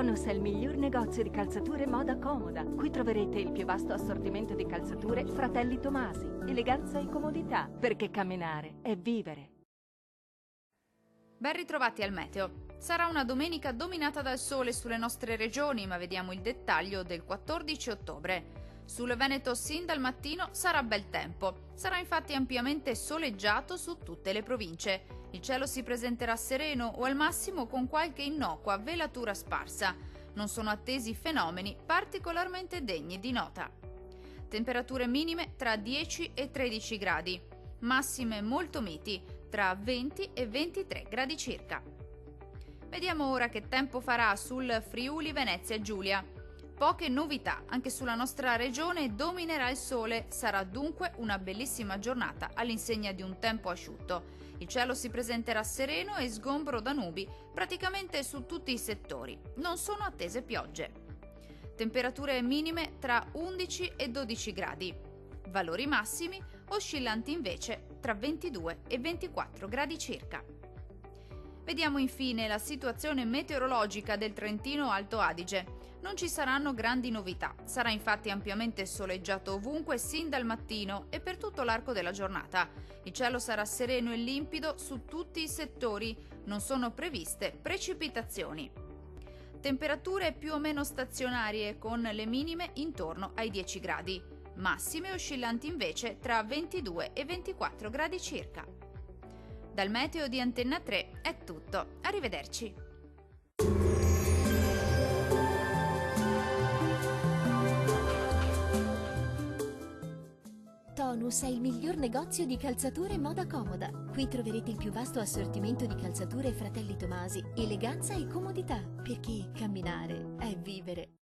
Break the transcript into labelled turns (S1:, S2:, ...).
S1: Tonus è il miglior negozio di calzature moda comoda. Qui troverete il più vasto assortimento di calzature Fratelli Tomasi. Eleganza e comodità, perché camminare è vivere.
S2: Ben ritrovati al meteo. Sarà una domenica dominata dal sole sulle nostre regioni, ma vediamo il dettaglio del 14 ottobre. Sul Veneto sin dal mattino sarà bel tempo. Sarà infatti ampiamente soleggiato su tutte le province. Il cielo si presenterà sereno o al massimo con qualche innocua velatura sparsa. Non sono attesi fenomeni particolarmente degni di nota. Temperature minime tra 10 e 13 gradi. Massime molto miti, tra 20 e 23 gradi circa. Vediamo ora che tempo farà sul Friuli Venezia Giulia. Poche novità, anche sulla nostra regione dominerà il sole, sarà dunque una bellissima giornata all'insegna di un tempo asciutto. Il cielo si presenterà sereno e sgombro da nubi praticamente su tutti i settori, non sono attese piogge. Temperature minime tra 11 e 12 gradi, valori massimi oscillanti invece tra 22 e 24 gradi circa. Vediamo infine la situazione meteorologica del Trentino Alto Adige. Non ci saranno grandi novità, sarà infatti ampiamente soleggiato ovunque sin dal mattino e per tutto l'arco della giornata. Il cielo sarà sereno e limpido su tutti i settori, non sono previste precipitazioni. Temperature più o meno stazionarie con le minime intorno ai 10 gradi, massime oscillanti invece tra 22 e 24 gradi circa. Dal meteo di Antenna 3 è tutto, arrivederci!
S3: Tonus è il miglior negozio di calzature moda comoda. Qui troverete il più vasto assortimento di calzature Fratelli Tomasi, eleganza e comodità, perché camminare è vivere.